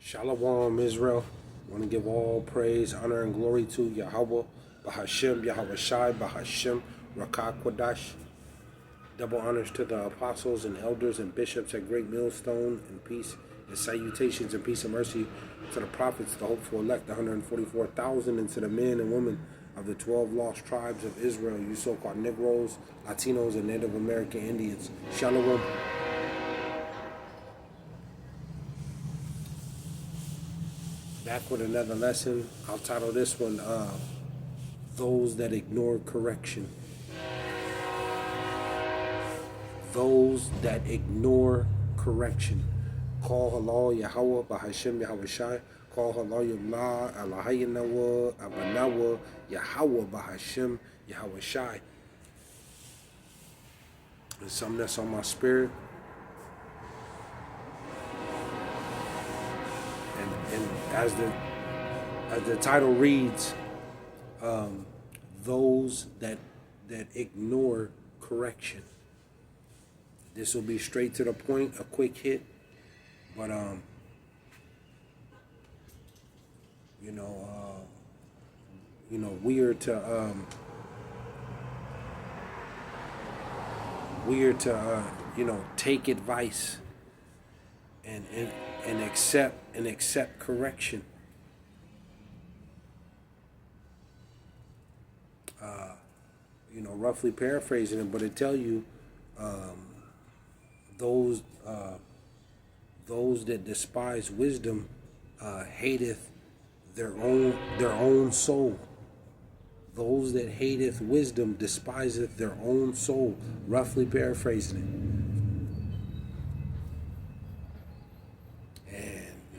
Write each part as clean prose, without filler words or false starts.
Shalom, Israel. I want to give all praise, honor, and glory to Yahawah, BAHASHAM, YAHAWASHI, BAHASHAM, Rakakwadash. Double honors to the apostles and elders and bishops at Great Millstone, and peace and salutations and peace and mercy to the prophets, the hopeful elect, the 144,000, and to the men and women of the 12 lost tribes of Israel, you so-called Negroes, Latinos, and Native American Indians. Shalom. Back with another lesson. I'll title this one, Those That Ignore Correction. Those that ignore correction. Call halal Yahawah, BAHASHAM, YAHAWASHI. Call halal Yullah, Allahayanawa, Abanawa, Yahawah, BAHASHAM, YAHAWASHI. It's something that's on my spirit. And as the title reads, those that ignore correction. This will be straight to the point, a quick hit, but we are to take advice and accept correction. Roughly paraphrasing it, but it tell you those that despise wisdom hateth their own soul. Those that hateth wisdom despiseth their own soul. Roughly paraphrasing it.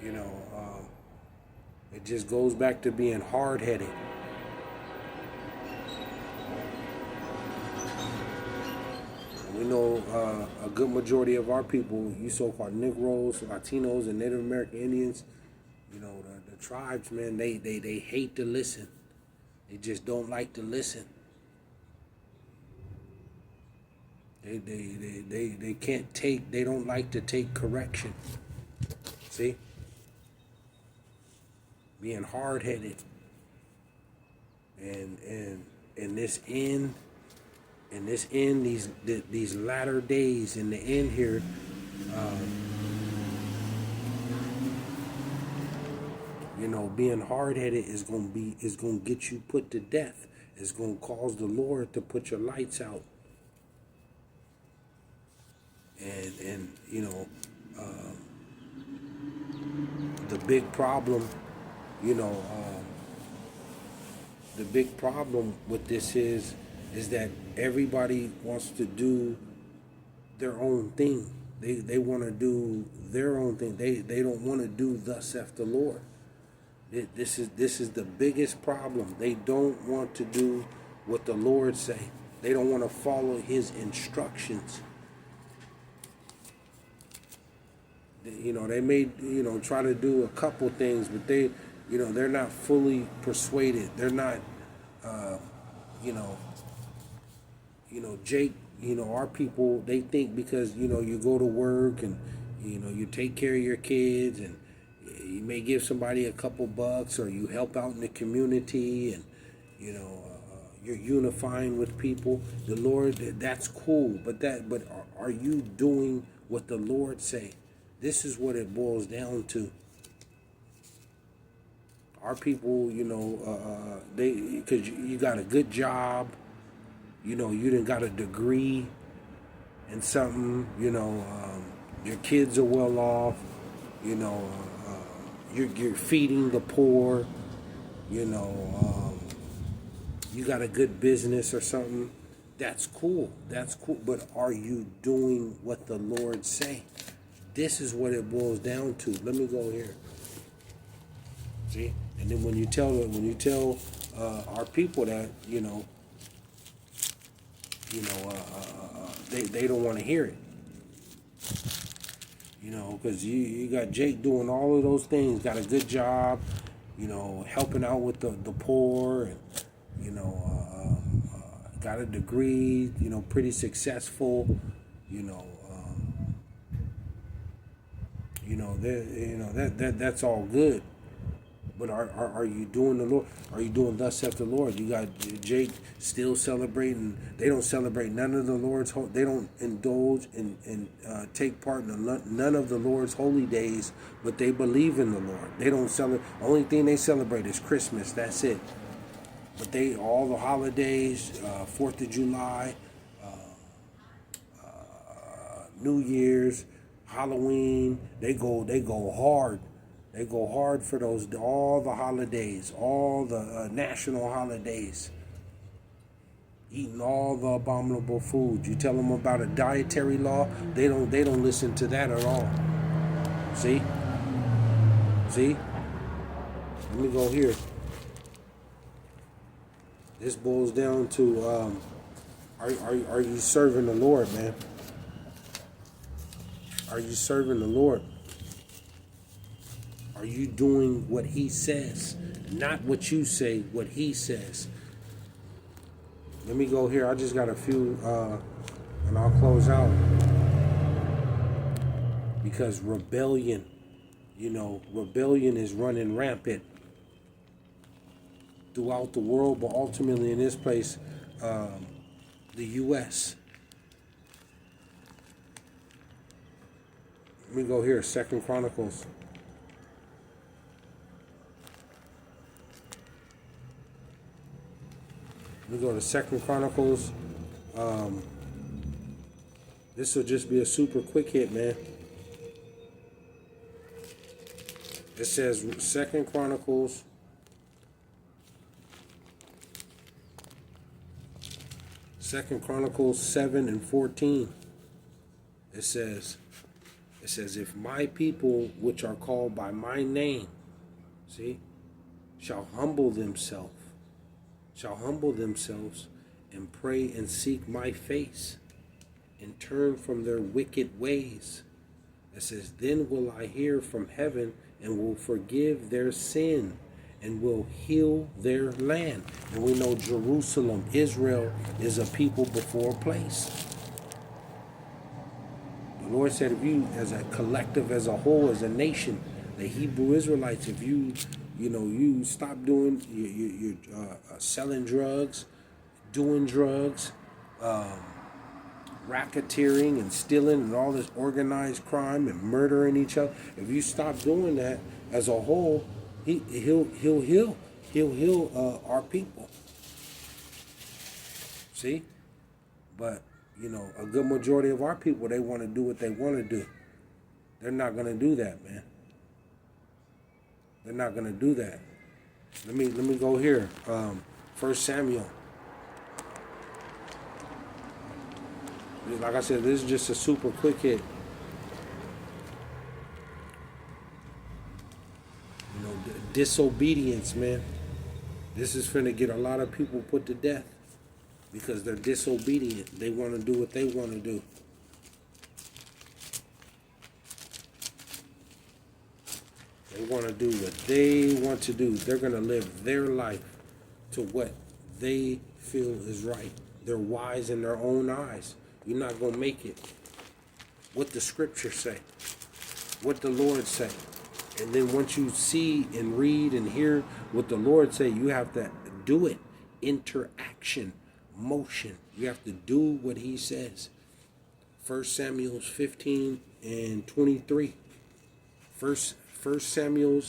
And it just goes back to being hard-headed. We know a good majority of our people, you so-called Negroes, Latinos, and Native American Indians, the tribes, man, they hate to listen. They just don't like to listen. They can't take, they don't like to take correction. See? Being hard-headed. And this end, these latter days, in the end here, being hard-headed is gonna get you put to death. It's gonna cause the Lord to put your lights out. And the big problem, the big problem with this is that everybody wants to do their own thing. They want to do their own thing. They don't want to do thus saith the Lord. This is the biggest problem. They don't want to do what the Lord say. They don't want to follow his instructions. They may try to do a couple things, but they're not fully persuaded. They're not Jake, our people, they think because, you go to work and, you take care of your kids and you may give somebody a couple bucks, or you help out in the community and, you're unifying with people. The Lord, that's cool. But are you doing what the Lord say? This is what it boils down to. Our people, because you got a good job, you done got a degree in something, your kids are well off, you're feeding the poor, you got a good business or something. That's cool. But are you doing what the Lord say? This is what it boils down to. Let me go here. See? And then when you tell our people that, they don't want to hear it. Because you got Jake doing all of those things, got a good job, helping out with the poor, and, got a degree, pretty successful, That's all good. But are you doing the Lord? Are you doing thus saith the Lord? You got Jake still celebrating. They don't celebrate none of the Lord's. They don't indulge and take part in none of the Lord's holy days. But they believe in the Lord. They don't celebrate. Only thing they celebrate is Christmas. That's it. But they all the holidays, 4th of July, New Year's, Halloween. They go hard. They go hard for all the holidays, all the national holidays, eating all the abominable foods. You tell them about a dietary law, they don't listen to that at all. See? Let me go here. This boils down to are you serving the Lord, man? Are you serving the Lord? Are you doing what he says? Not what you say, what he says. Let me go here. I just got a few, and I'll close out. Because rebellion, rebellion is running rampant throughout the world, but ultimately in this place, the U.S. Let me go here, 2 Chronicles. We go to 2 Chronicles. This will just be a super quick hit, man. It says 2 Chronicles. Second Chronicles 7 and 14. It says, if my people which are called by my name, shall humble themselves and pray and seek my face and turn from their wicked ways. It says, then will I hear from heaven and will forgive their sin and will heal their land. And we know Jerusalem, Israel, is a people before a place. The Lord said, if you, as a collective, as a whole, as a nation, the Hebrew Israelites, if you stop doing, you're selling drugs, doing drugs, racketeering and stealing and all this organized crime and murdering each other. If you stop doing that as a whole, he'll heal our people. See, but a good majority of our people, they want to do what they want to do. They're not going to do that, man. They're not going to do that. Let me go here. 1 Samuel. Like I said, this is just a super quick hit. Disobedience, man. This is finna get a lot of people put to death because they're disobedient. They want to do what they want to do. They want to do what they want to do. They're going to live their life to what they feel is right. They're wise in their own eyes. You're not going to make it. What the scriptures say. What the Lord say. And then once you see and read and hear what the Lord say, you have to do it. Interaction, motion. You have to do what he says. 1 Samuel 15 and 23. First Samuel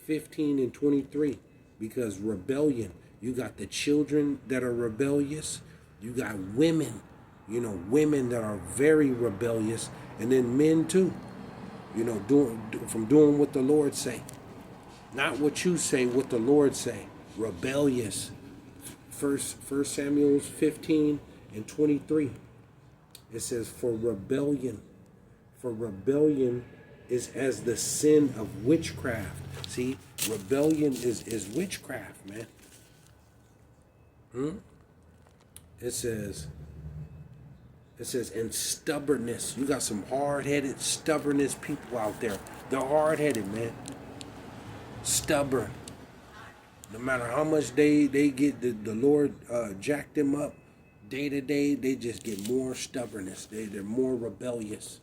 15 and 23. Because rebellion. You got the children that are rebellious. You got women. Women that are very rebellious. And then men too. Doing what the Lord say. Not what you say, what the Lord say. Rebellious. First Samuel 15 and 23. It says, for rebellion is as the sin of witchcraft. See, rebellion is witchcraft, man. It says, and stubbornness. You got some hard-headed, stubbornness people out there. They're hard-headed, man. Stubborn. No matter how much they get, the Lord jacked them up day to day, they just get more stubbornness. They're more rebellious.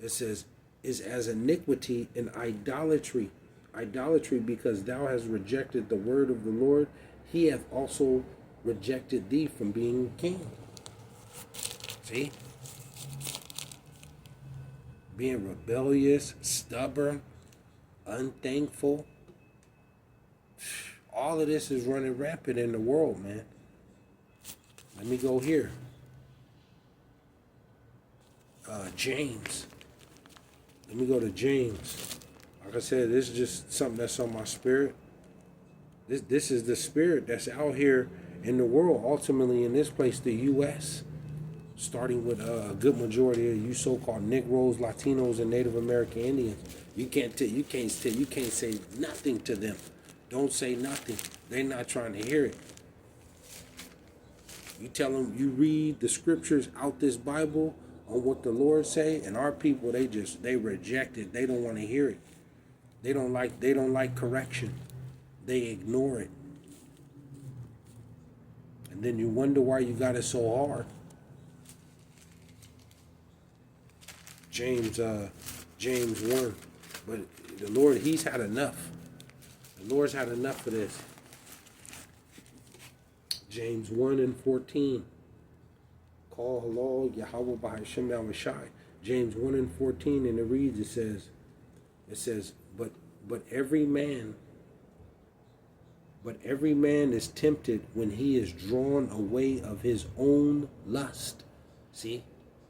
It says, is as iniquity and idolatry. Idolatry, because thou hast rejected the word of the Lord, he hath also rejected thee from being king. See? Being rebellious, stubborn, unthankful. All of this is running rampant in the world, man. Let me go here. James. Let me go to James. Like I said, this is just something that's on my spirit. This is the spirit that's out here in the world, ultimately in this place, the U.S., starting with a good majority of you so-called Negroes, Latinos, and Native American Indians. You can't say nothing to them. Don't say nothing. They're not trying to hear it. You tell them, you read the scriptures out this Bible on what the Lord say, and our people, they reject it. They don't want to hear it. They don't like correction. They ignore it. And then you wonder why you got it so hard. James 1. But the Lord, he's had enough. The Lord's had enough of this. James 1:14. Call hello, YAHAWAH, BAHASHAM, YAHAWASHI. James 1:14, and it reads, it says, but every man is tempted when he is drawn away of his own lust. See?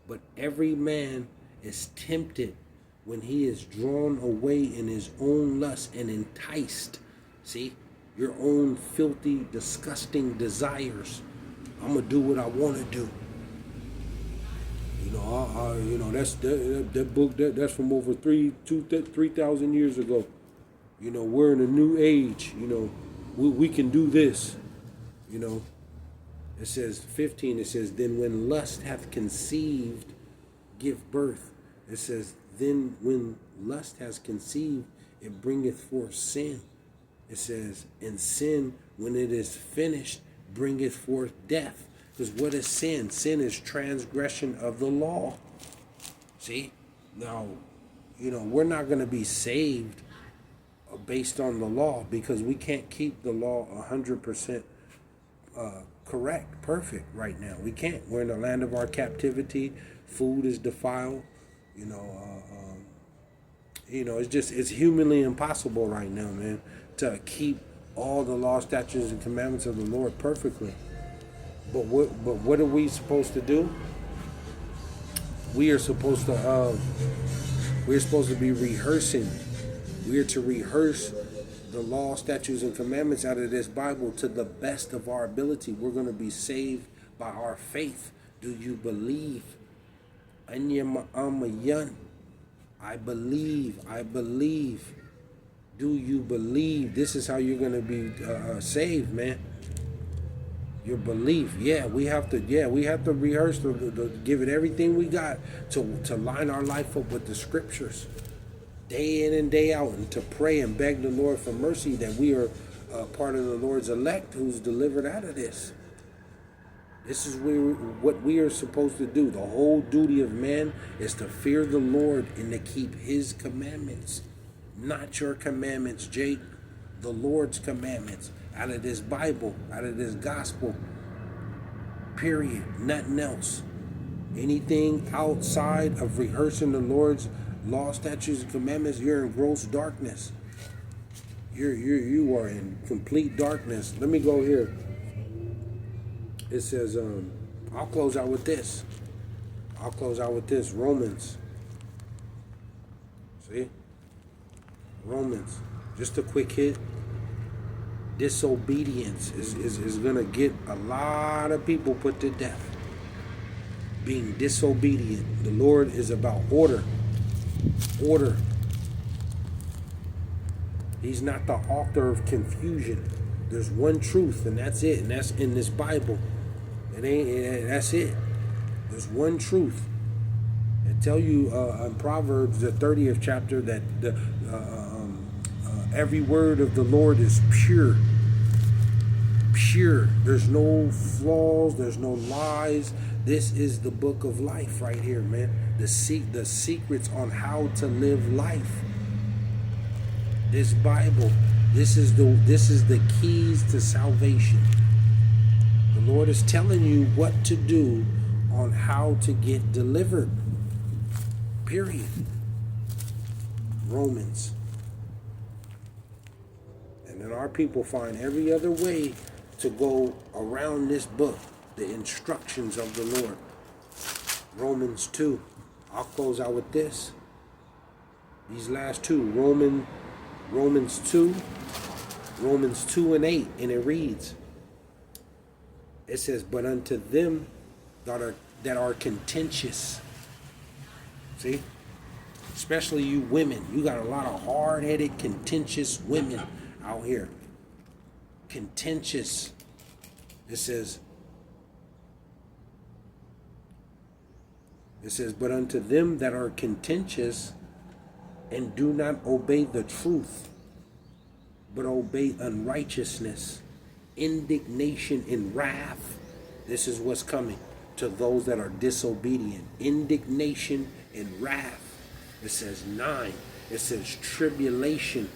But every man is tempted when he is drawn away in his own lust and enticed. See? Your own filthy, disgusting desires. I'm going to do what I want to do. That's that book, that's from over 3,000 years ago. We're in a new age. We can do this. It says 15, it says, then when lust hath conceived, give birth. It says, then when lust has conceived, it bringeth forth sin. It says, and sin, when it is finished, bringeth forth death. Because what is sin? Sin is transgression of the law. See? Now, we're not going to be saved based on the law, because we can't keep the law 100% correct, perfect right now. We can't. We're in the land of our captivity. Food is defiled. It's humanly impossible right now, man, to keep all the law, statutes, and commandments of the Lord perfectly. But what are we supposed to do? We're supposed to be rehearsing. We are to rehearse the law, statutes, and commandments out of this Bible to the best of our ability. We're going to be saved by our faith. Do you believe? I believe. Do you believe? This is how you're going to be saved, man. Your belief. We have to rehearse, to give it everything we got to line our life up with the scriptures, day in and day out, and to pray and beg the Lord for mercy that we are part of the Lord's elect who's delivered out of this. This is what we are supposed to do. The whole duty of man is to fear the Lord and to keep his commandments. Not your commandments, Jake. The Lord's commandments. Out of this Bible, out of this gospel. Period. Nothing else. Anything outside of rehearsing the Lord's law, statutes, and commandments, you're in gross darkness. You are in complete darkness. Let me go here. It says, I'll close out with this. Romans. See? Romans. Just a quick hit. Disobedience is going to get a lot of people put to death. Being disobedient. The Lord is about order. Order. He's not the author of confusion. There's one truth, and that's it. And that's in this Bible. That's it. There's one truth. I tell you in Proverbs, the 30th chapter, that every word of the Lord is pure. Pure. There's no flaws. There's no lies. This is the book of life right here, man. The secrets on how to live life. This Bible, this is the keys to salvation. The Lord is telling you what to do on how to get delivered. Period. Romans. And then our people find every other way to go around this book, the instructions of the Lord. Romans 2. I'll close out with this. These last two. Romans 2 and 8. And it reads, it says, but unto them that are contentious. See? Especially you women. You got a lot of hard-headed, contentious women out here. Contentious. It says, but unto them that are contentious and do not obey the truth, but obey unrighteousness, indignation and wrath. This is what's coming to those that are disobedient. Indignation and wrath. It says 9. It says tribulation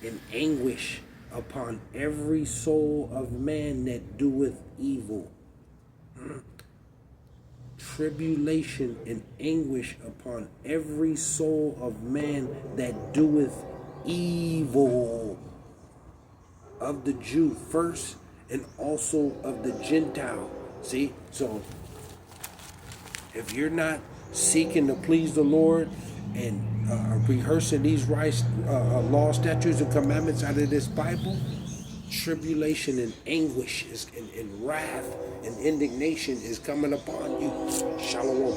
and anguish upon every soul of man that doeth evil. Tribulation and anguish upon every soul of man that doeth evil. Of the Jew first, and also of the Gentile. See? So, if you're not seeking to please the Lord and rehearsing these rights, law, statutes, and commandments out of this Bible, tribulation and anguish and wrath and indignation is coming upon you. Shalom.